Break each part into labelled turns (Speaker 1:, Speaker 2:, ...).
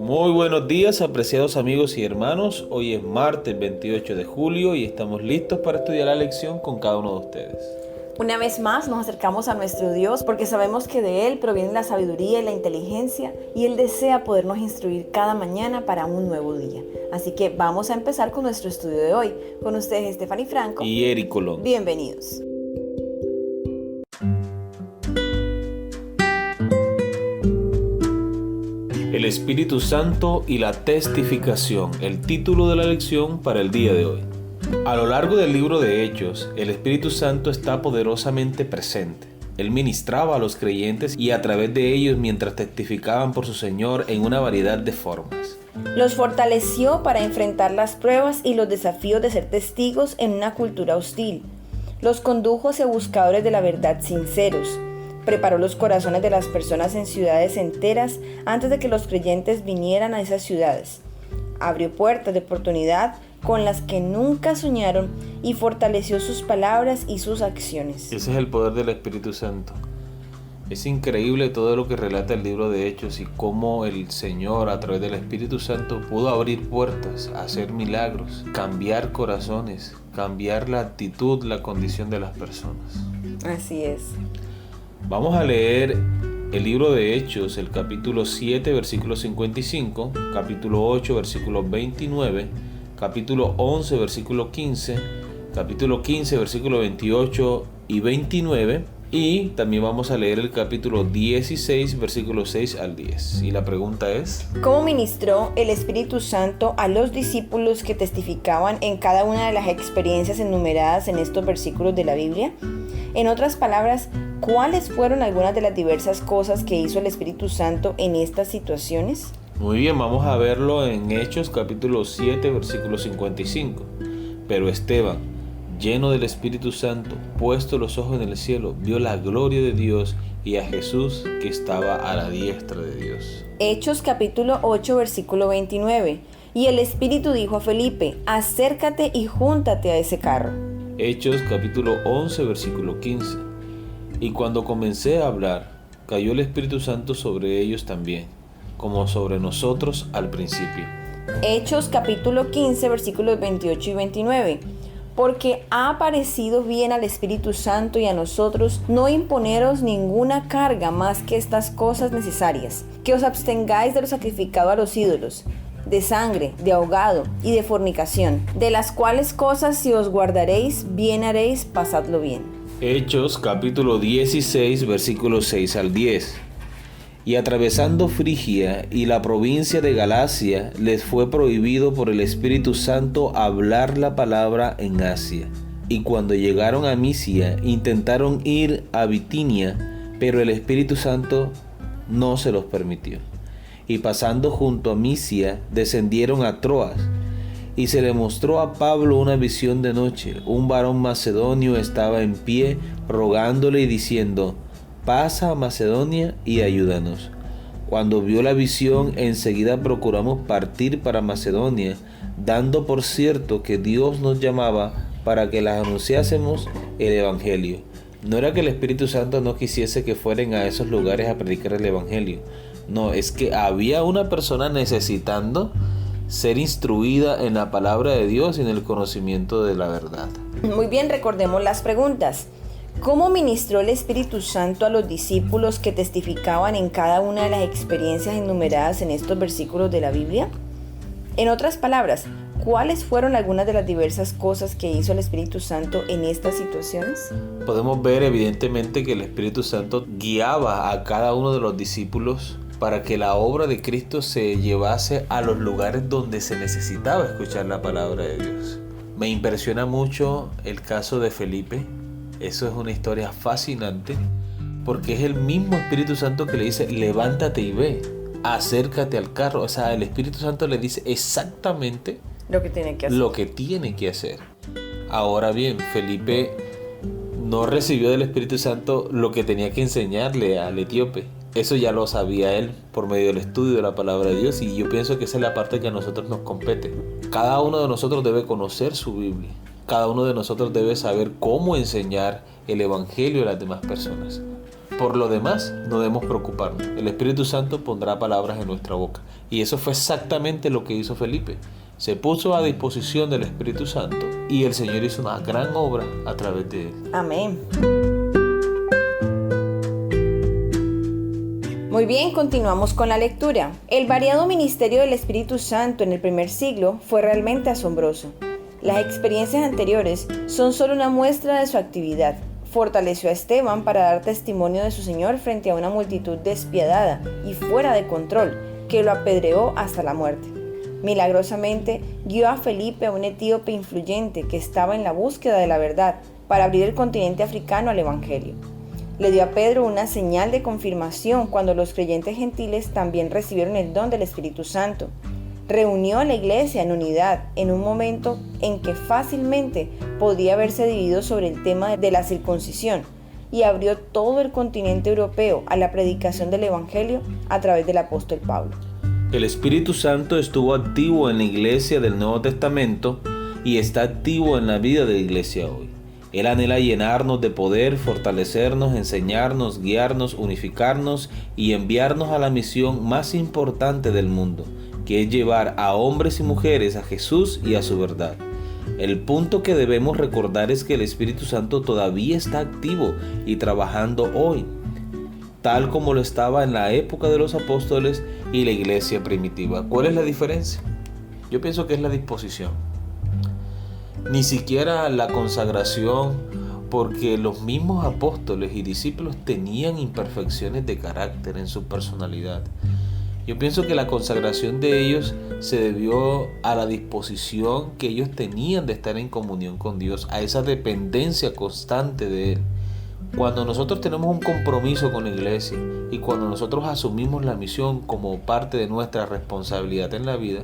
Speaker 1: Muy buenos días, apreciados amigos y hermanos. Hoy es martes 28 de julio y estamos listos para estudiar la lección con cada uno de ustedes.
Speaker 2: Una vez más nos acercamos a nuestro Dios porque sabemos que de Él proviene la sabiduría y la inteligencia y Él desea podernos instruir cada mañana para un nuevo día. Así que vamos a empezar con nuestro estudio de hoy. Con ustedes Stephanie Franco
Speaker 1: Y Eric Colón.
Speaker 2: Bienvenidos.
Speaker 1: El Espíritu Santo y la testificación, el título de la lección para el día de hoy. A lo largo del libro de Hechos, el Espíritu Santo está poderosamente presente. Él ministraba a los creyentes y a través de ellos mientras testificaban por su Señor en una variedad de formas.
Speaker 2: Los fortaleció para enfrentar las pruebas y los desafíos de ser testigos en una cultura hostil. Los condujo hacia buscadores de la verdad sinceros. Preparó los corazones de las personas en ciudades enteras antes de que los creyentes vinieran a esas ciudades. Abrió puertas de oportunidad con las que nunca soñaron y fortaleció sus palabras y sus acciones.
Speaker 1: Ese es el poder del Espíritu Santo. Es increíble todo lo que relata el libro de Hechos y cómo el Señor a través del Espíritu Santo pudo abrir puertas, hacer milagros, cambiar corazones, cambiar la actitud, la condición de las personas.
Speaker 2: Así es.
Speaker 1: Vamos a leer el libro de Hechos, el capítulo 7, versículo 55, capítulo 8, versículo 29, capítulo 11, versículo 15, capítulo 15, versículo 28 y 29, y también vamos a leer el capítulo 16, versículo 6 al 10. Y la pregunta es:
Speaker 2: ¿cómo ministró el Espíritu Santo a los discípulos que testificaban en cada una de las experiencias enumeradas en estos versículos de la Biblia? En otras palabras, ¿cuáles fueron algunas de las diversas cosas que hizo el Espíritu Santo en estas situaciones?
Speaker 1: Muy bien, vamos a verlo en Hechos capítulo 7, versículo 55. Pero Esteban, lleno del Espíritu Santo, puesto los ojos en el cielo, vio la gloria de Dios y a Jesús que estaba a la diestra de Dios.
Speaker 2: Hechos capítulo 8, versículo 29. Y el Espíritu dijo a Felipe: acércate y júntate a ese carro.
Speaker 1: Hechos capítulo 11, versículo 15. Y cuando comencé a hablar, cayó el Espíritu Santo sobre ellos también, como sobre nosotros al principio.
Speaker 2: Hechos capítulo 15, versículos 28 y 29. Porque ha parecido bien al Espíritu Santo y a nosotros no imponeros ninguna carga más que estas cosas necesarias, que os abstengáis de lo sacrificado a los ídolos, de sangre, de ahogado y de fornicación, de las cuales cosas si os guardaréis, bien haréis, pasadlo bien.
Speaker 1: Hechos capítulo 16, versículos 6 al 10. Y atravesando Frigia y la provincia de Galacia, les fue prohibido por el Espíritu Santo hablar la palabra en Asia. Y cuando llegaron a Misia, intentaron ir a Bitinia, pero el Espíritu Santo no se los permitió. Y pasando junto a Misia, descendieron a Troas. Y se le mostró a Pablo una visión de noche. Un varón macedonio estaba en pie, rogándole y diciendo: pasa a Macedonia y ayúdanos. Cuando vio la visión, enseguida procuramos partir para Macedonia, dando por cierto que Dios nos llamaba para que las anunciásemos el Evangelio. No era que el Espíritu Santo no quisiese que fueran a esos lugares a predicar el Evangelio. No, es que había una persona necesitando ser instruida en la palabra de Dios y en el conocimiento de la verdad.
Speaker 2: Muy bien, recordemos las preguntas. ¿Cómo ministró el Espíritu Santo a los discípulos que testificaban en cada una de las experiencias enumeradas en estos versículos de la Biblia? En otras palabras, ¿cuáles fueron algunas de las diversas cosas que hizo el Espíritu Santo en estas situaciones?
Speaker 1: Podemos ver evidentemente que el Espíritu Santo guiaba a cada uno de los discípulos para que la obra de Cristo se llevase a los lugares donde se necesitaba escuchar la palabra de Dios. Me impresiona mucho el caso de Felipe. Eso es una historia fascinante porque es el mismo Espíritu Santo que le dice: levántate y ve, acércate al carro. O sea, el Espíritu Santo le dice exactamente
Speaker 2: lo que tiene que hacer.
Speaker 1: Ahora bien, Felipe no recibió del Espíritu Santo lo que tenía que enseñarle al etíope. Eso ya lo sabía él por medio del estudio de la palabra de Dios, y yo pienso que esa es la parte que a nosotros nos compete. Cada uno de nosotros debe conocer su Biblia. Cada uno de nosotros debe saber cómo enseñar el Evangelio a las demás personas. Por lo demás, no debemos preocuparnos. El Espíritu Santo pondrá palabras en nuestra boca. Y eso fue exactamente lo que hizo Felipe. Se puso a disposición del Espíritu Santo y el Señor hizo una gran obra a través de él.
Speaker 2: Amén. Muy bien, continuamos con la lectura. El variado ministerio del Espíritu Santo en el primer siglo fue realmente asombroso. Las experiencias anteriores son solo una muestra de su actividad. Fortaleció a Esteban para dar testimonio de su Señor frente a una multitud despiadada y fuera de control que lo apedreó hasta la muerte. Milagrosamente guió a Felipe, a un etíope influyente que estaba en la búsqueda de la verdad, para abrir el continente africano al Evangelio. Le dio a Pedro una señal de confirmación cuando los creyentes gentiles también recibieron el don del Espíritu Santo. Reunió a la iglesia en unidad en un momento en que fácilmente podía haberse dividido sobre el tema de la circuncisión y abrió todo el continente europeo a la predicación del Evangelio a través del apóstol Pablo.
Speaker 1: El Espíritu Santo estuvo activo en la iglesia del Nuevo Testamento y está activo en la vida de la iglesia hoy. Él anhela llenarnos de poder, fortalecernos, enseñarnos, guiarnos, unificarnos y enviarnos a la misión más importante del mundo, que es llevar a hombres y mujeres a Jesús y a su verdad. El punto que debemos recordar es que el Espíritu Santo todavía está activo y trabajando hoy, tal como lo estaba en la época de los apóstoles y la iglesia primitiva. ¿Cuál es la diferencia? Yo pienso que es la disposición. Ni siquiera la consagración, porque los mismos apóstoles y discípulos tenían imperfecciones de carácter en su personalidad. Yo pienso que la consagración de ellos se debió a la disposición que ellos tenían de estar en comunión con Dios, a esa dependencia constante de Él. Cuando nosotros tenemos un compromiso con la iglesia y cuando nosotros asumimos la misión como parte de nuestra responsabilidad en la vida,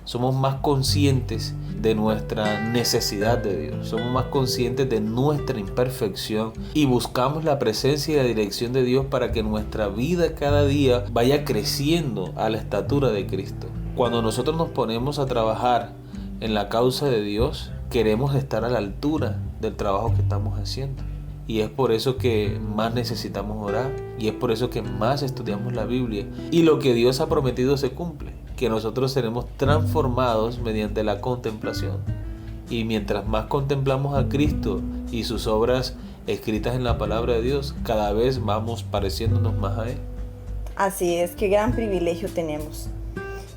Speaker 1: somos más conscientes de nuestra necesidad de Dios, somos más conscientes de nuestra imperfección y buscamos la presencia y la dirección de Dios para que nuestra vida cada día vaya creciendo a la estatura de Cristo. Cuando nosotros nos ponemos a trabajar en la causa de Dios, queremos estar a la altura del trabajo que estamos haciendo. Y es por eso que más necesitamos orar, y es por eso que más estudiamos la Biblia. Y lo que Dios ha prometido se cumple, que nosotros seremos transformados mediante la contemplación. Y mientras más contemplamos a Cristo y sus obras escritas en la palabra de Dios, cada vez vamos pareciéndonos más a Él.
Speaker 2: Así es, qué gran privilegio tenemos.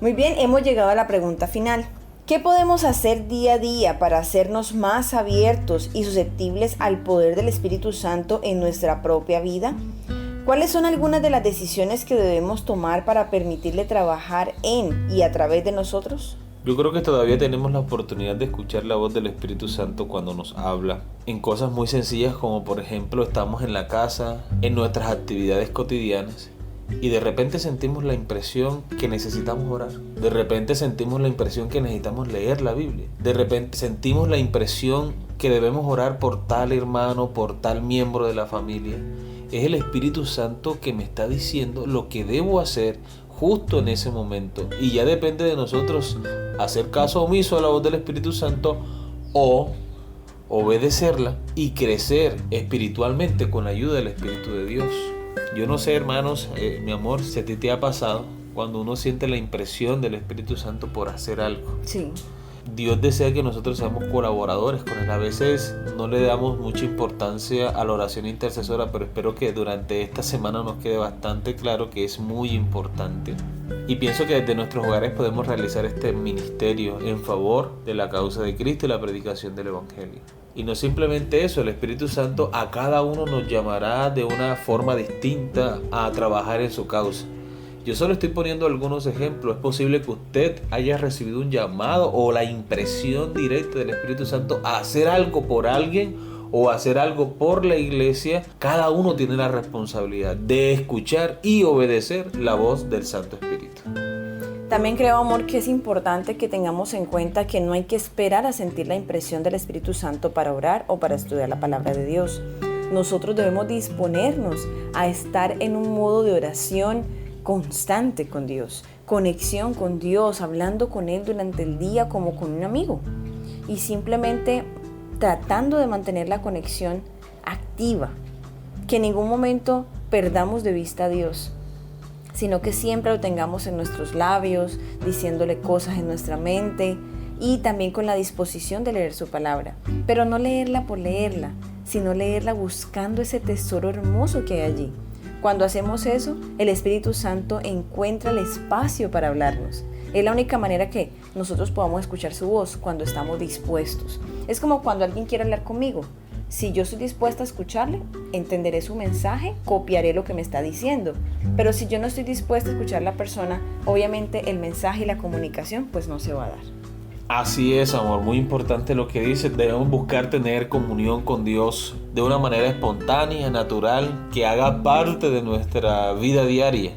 Speaker 2: Muy bien, hemos llegado a la pregunta final. ¿Qué podemos hacer día a día para hacernos más abiertos y susceptibles al poder del Espíritu Santo en nuestra propia vida? ¿Cuáles son algunas de las decisiones que debemos tomar para permitirle trabajar en y a través de nosotros?
Speaker 1: Yo creo que todavía tenemos la oportunidad de escuchar la voz del Espíritu Santo cuando nos habla en cosas muy sencillas, como por ejemplo estamos en la casa, en nuestras actividades cotidianas, y de repente sentimos la impresión que necesitamos orar. De repente sentimos la impresión que necesitamos leer la Biblia. De repente sentimos la impresión que debemos orar por tal hermano, por tal miembro de la familia. Es el Espíritu Santo que me está diciendo lo que debo hacer justo en ese momento. Y ya depende de nosotros hacer caso omiso a la voz del Espíritu Santo o obedecerla y crecer espiritualmente con la ayuda del Espíritu de Dios. Yo no sé, hermanos, mi amor, si a ti te ha pasado cuando uno siente la impresión del Espíritu Santo por hacer algo.
Speaker 2: Sí.
Speaker 1: Dios desea que nosotros seamos colaboradores con Él. A veces no le damos mucha importancia a la oración intercesora, pero espero que durante esta semana nos quede bastante claro que es muy importante. Y pienso que desde nuestros hogares podemos realizar este ministerio en favor de la causa de Cristo y la predicación del Evangelio. Y no simplemente eso, el Espíritu Santo a cada uno nos llamará de una forma distinta a trabajar en su causa. Yo solo estoy poniendo algunos ejemplos. Es posible que usted haya recibido un llamado o la impresión directa del Espíritu Santo a hacer algo por alguien o hacer algo por la iglesia. Cada uno tiene la responsabilidad de escuchar y obedecer la voz del Santo Espíritu.
Speaker 2: También creo, amor, que es importante que tengamos en cuenta que no hay que esperar a sentir la impresión del Espíritu Santo para orar o para estudiar la palabra de Dios. Nosotros debemos disponernos a estar en un modo de oración constante con Dios, conexión con Dios, hablando con Él durante el día como con un amigo y simplemente tratando de mantener la conexión activa, que en ningún momento perdamos de vista a Dios, sino que siempre lo tengamos en nuestros labios, diciéndole cosas en nuestra mente y también con la disposición de leer su palabra. Pero no leerla por leerla, sino leerla buscando ese tesoro hermoso que hay allí. Cuando hacemos eso, el Espíritu Santo encuentra el espacio para hablarnos. Es la única manera que nosotros podamos escuchar su voz, cuando estamos dispuestos. Es como cuando alguien quiere hablar conmigo. Si yo estoy dispuesta a escucharle, entenderé su mensaje, copiaré lo que me está diciendo. Pero si yo no estoy dispuesta a escuchar a la persona, obviamente el mensaje y la comunicación pues no se va a dar.
Speaker 1: Así es, amor, muy importante lo que dices. Debemos buscar tener comunión con Dios de una manera espontánea, natural, que haga parte de nuestra vida diaria.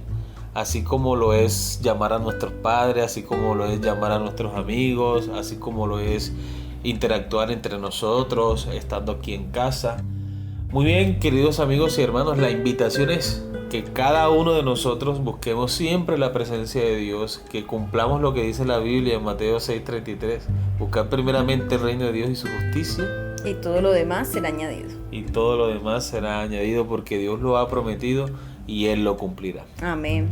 Speaker 1: Así como lo es llamar a nuestros padres, así como lo es llamar a nuestros amigos, así como lo es interactuar entre nosotros, estando aquí en casa. Muy bien, queridos amigos y hermanos, la invitación es que cada uno de nosotros busquemos siempre la presencia de Dios, que cumplamos lo que dice la Biblia en Mateo 6:33, buscar primeramente el reino de Dios y su justicia.
Speaker 2: Y todo lo demás será añadido.
Speaker 1: Y todo lo demás será añadido, porque Dios lo ha prometido y Él lo cumplirá.
Speaker 2: Amén.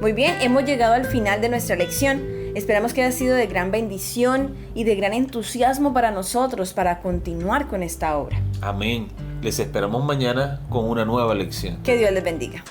Speaker 2: Muy bien, hemos llegado al final de nuestra lección. Esperamos que haya sido de gran bendición y de gran entusiasmo para nosotros para continuar con esta obra.
Speaker 1: Amén. Les esperamos mañana con una nueva lección.
Speaker 2: Que Dios les bendiga.